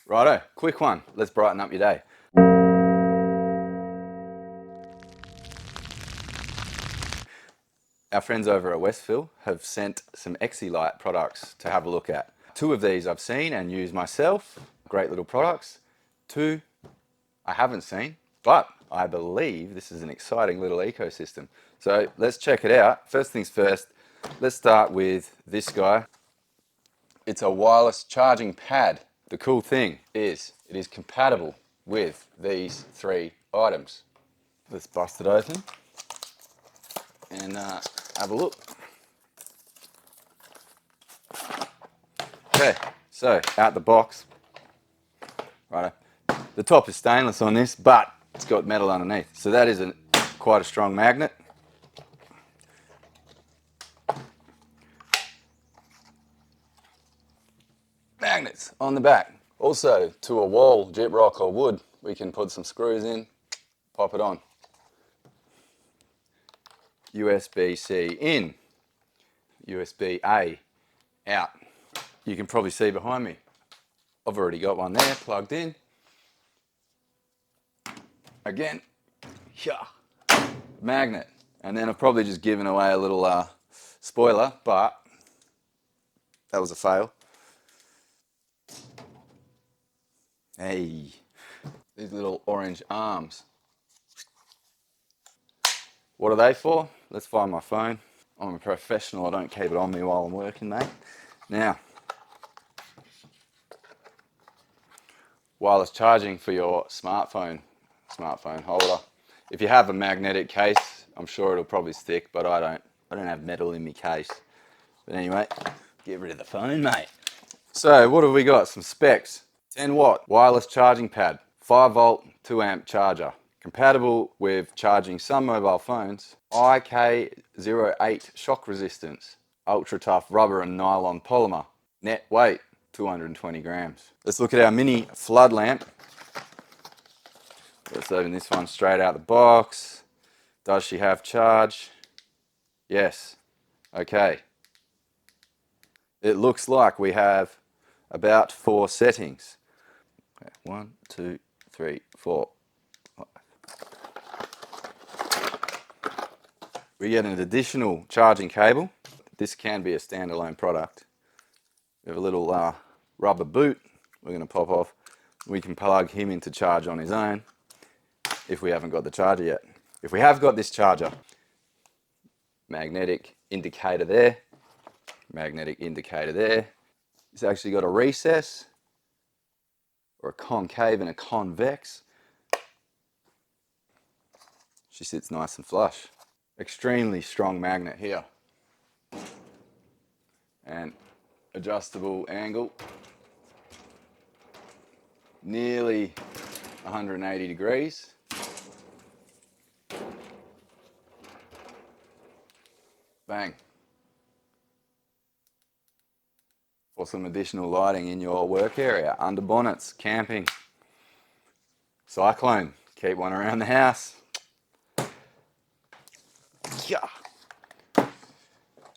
Righto, quick one. Let's brighten up your day. Our friends over at Westville have sent some Exelite products to have a look at. 2 of these I've seen and used myself. Great little products. 2 I haven't seen, but I believe this is an exciting little ecosystem. So let's check it out. First things first, let's start with this guy. It's a wireless charging pad. The cool thing is it is compatible with these 3 items. Let's bust it open and have a look. Okay, so out the box, right. The top is stainless on this, but it's got metal underneath, so that is quite a strong magnet. Magnets on the back. Also, to a wall, gyprock or wood, we can put some screws in, pop it on. USB-C in, USB-A out. You can probably see behind me, I've already got one there plugged in. Again, yeah, magnet. And then I've probably just given away a little spoiler, but that was a fail. Hey, these little orange arms. What are they for? Let's find my phone. I'm a professional, I don't keep it on me while I'm working, mate. Now, wireless charging for your smartphone holder. If you have a magnetic case, I'm sure it'll probably stick, but I don't have metal in my case. But anyway, get rid of the phone, mate. So what have we got? Some specs. 10 watt wireless charging pad, 5 volt, 2 amp charger. Compatible with charging some mobile phones. IK08 shock resistance. Ultra tough rubber and nylon polymer. Net weight, 220 grams. Let's look at our mini flood lamp. Let's open this one straight out the box. Does she have charge? Yes. Okay. It looks like we have about 4 settings. 1, 2, 3, 4. We get an additional charging cable. This can be a standalone product. We have a little rubber boot we're going to pop off. We can plug him into charge on his own if we haven't got the charger yet. If we have got this charger, magnetic indicator there, magnetic indicator there. It's actually got a recess or a concave and a convex. She sits nice and flush. Extremely strong magnet here. And adjustable angle. Nearly 180 degrees. Bang. For some additional lighting in your work area, under bonnets, camping, cyclone, keep one around the house. Yeah.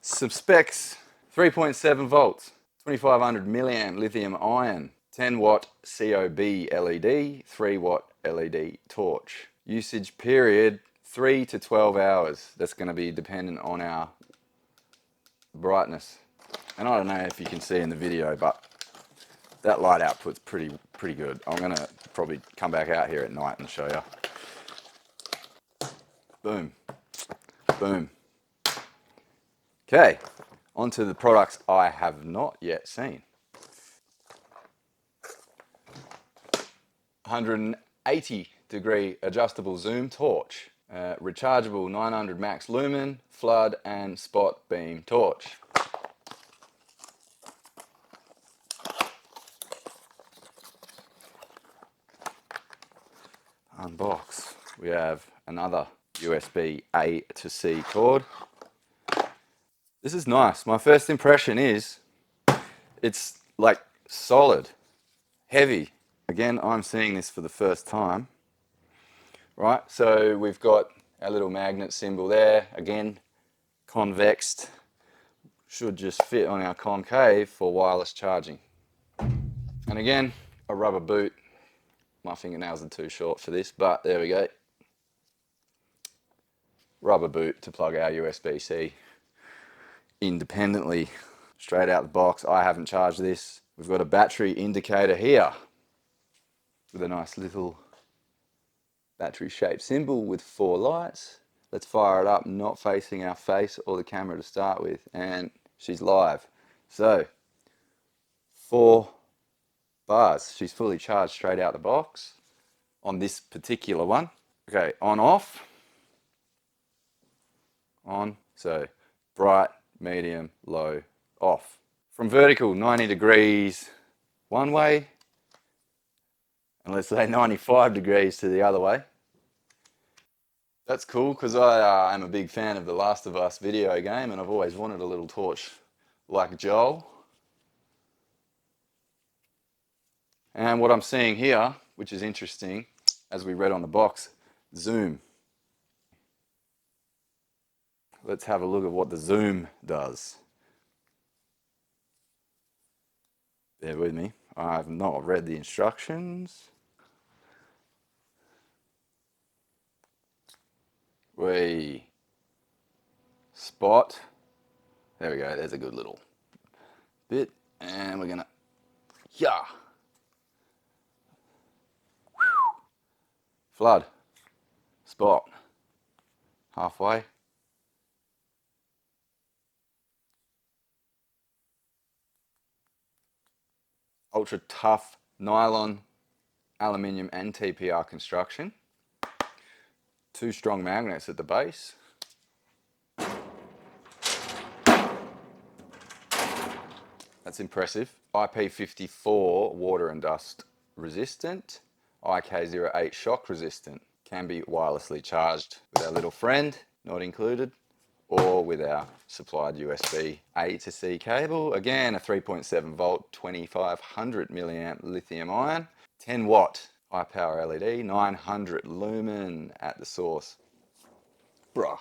Some specs, 3.7 volts, 2500 milliamp lithium ion, 10 watt COB LED, 3 watt LED torch. Usage period, 3 to 12 hours. That's going to be dependent on our brightness. And I don't know if you can see in the video, but that light output's pretty good. I'm going to probably come back out here at night and show you. Boom. Boom. Okay, on to the products I have not yet seen. 180 degree adjustable zoom torch, rechargeable 900 max lumen, flood and spot beam torch. Unbox. We have another USB A to C cord. This is nice. My first impression is it's like solid, heavy. Again, I'm seeing this for the first time. Right, so we've got our little magnet symbol there. Again, convexed. Should just fit on our concave for wireless charging. And again, a rubber boot. My fingernails are too short for this, but there we go. Rubber boot to plug our USB-C independently, straight out the box. I haven't charged this. We've got a battery indicator here with a nice little battery shaped symbol with 4 lights. Let's fire it up, not facing our face or the camera to start with, and she's live. So 4 bars. She's fully charged straight out the box on this particular one. Okay, on, off, on. So bright, medium, low, off. From vertical, 90 degrees one way, and let's say 95 degrees to the other way. That's cool because I am a big fan of the Last of Us video game, and I've always wanted a little torch like Joel. And what I'm seeing here, which is interesting, as we read on the box, zoom. Let's have a look at what the zoom does. Bear with me, I've not read the instructions. We spot. There we go, there's a good little bit. And we're gonna, yeah. Flood. Spot. Halfway. Ultra tough nylon, aluminium and TPR construction. 2 strong magnets at the base. That's impressive. IP54 water and dust resistant. IK08 shock resistant. Can be wirelessly charged with our little friend, not included, or with our supplied USB A to C cable. Again, a 3.7 volt, 2500 milliamp lithium ion, 10 watt high power LED, 900 lumen at the source. Bruh.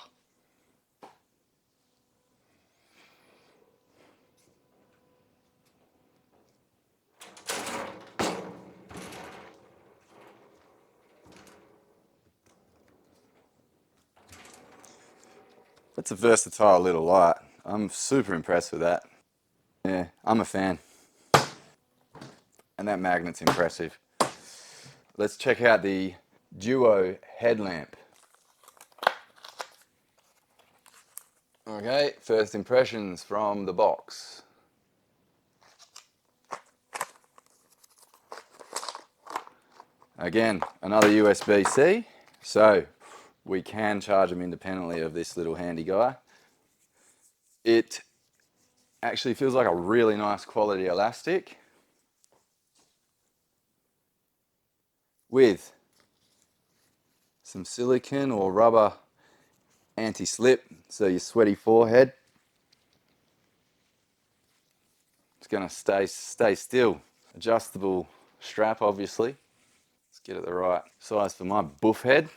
That's a versatile little light. I'm super impressed with that. Yeah, I'm a fan. And that magnet's impressive. Let's check out the Duo headlamp. Okay, first impressions from the box. Again, another USB-C, so we can charge them independently of this little handy guy. It actually feels like a really nice quality elastic with some silicone or rubber anti-slip, so your sweaty forehead, it's going to stay still. Adjustable strap, obviously. Let's get it the right size for my buff head.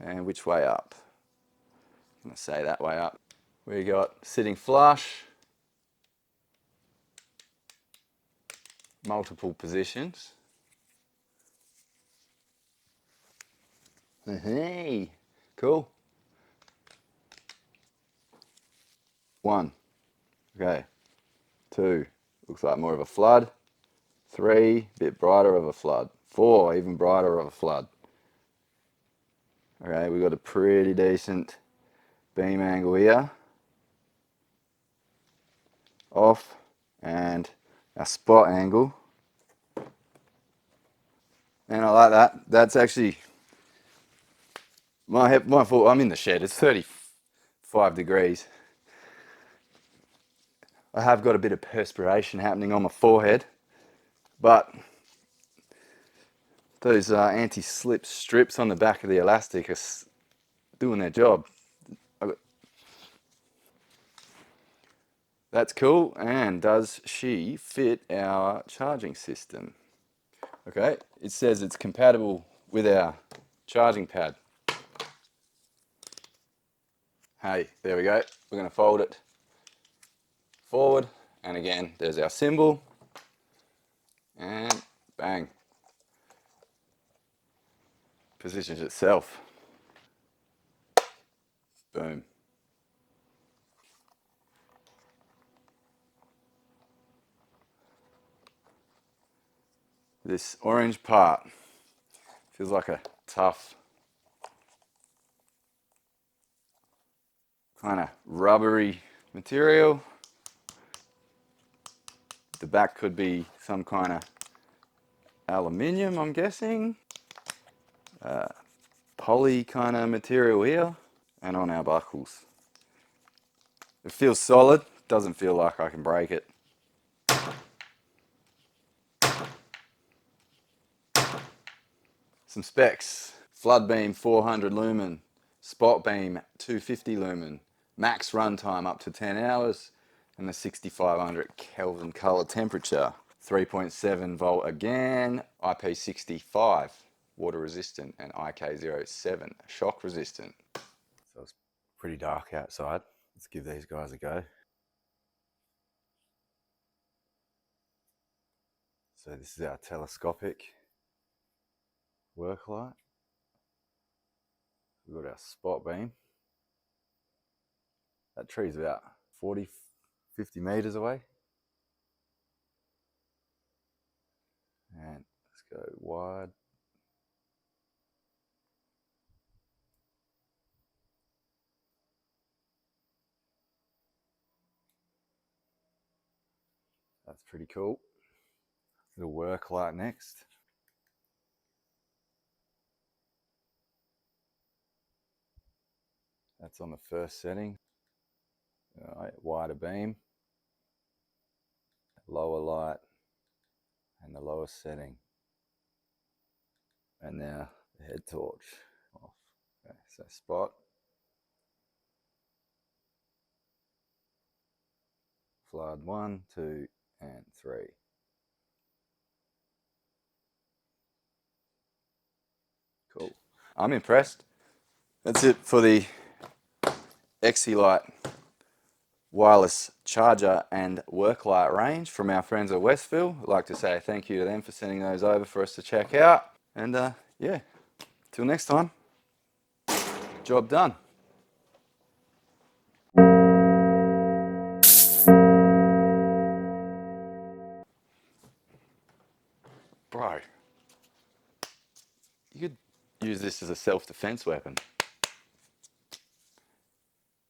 And which way up? I'm going to say that way up. We got sitting flush, multiple positions. Hey, cool. 1, okay. 2, looks like more of a flood. 3, bit brighter of a flood. 4, even brighter of a flood. Okay, we've got a pretty decent beam angle here. Off, and our spot angle. And I like that. That's actually my fault. I'm in the shed. It's 35 degrees. I have got a bit of perspiration happening on my forehead, but those anti-slip strips on the back of the elastic are doing their job. That's cool. And does she fit our charging system? Okay, it says it's compatible with our charging pad. Hey, there we go. We're going to fold it forward, and again, there's our symbol, and Bang. Positions itself. Boom. This orange part feels like a tough, kind of rubbery material. The back could be some kind of aluminium, I'm guessing. Poly kind of material here, and on our buckles. It feels solid, doesn't feel like I can break it. Some specs: flood beam 400 lumen, spot beam 250 lumen, max runtime up to 10 hours, and the 6500 Kelvin color temperature. 3.7 volt again, IP65 water resistant, and IK07 shock resistant. So it's pretty dark outside. Let's give these guys a go. So this is our telescopic work light. We've got our spot beam. That tree's about 40, 50 meters away. And let's go wide. That's pretty cool. Little work light next. That's on the first setting. All right, wider beam, lower light, and the lowest setting. And now the head torch off. Okay, so spot, flood 1, 2, and 3. Cool. I'm impressed. That's it for the Exelite wireless charger and work light range from our friends at Westville. I'd like to say thank you to them for sending those over for us to check out. And yeah, till next time, job done. Bro, you could use this as a self-defense weapon.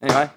Anyway,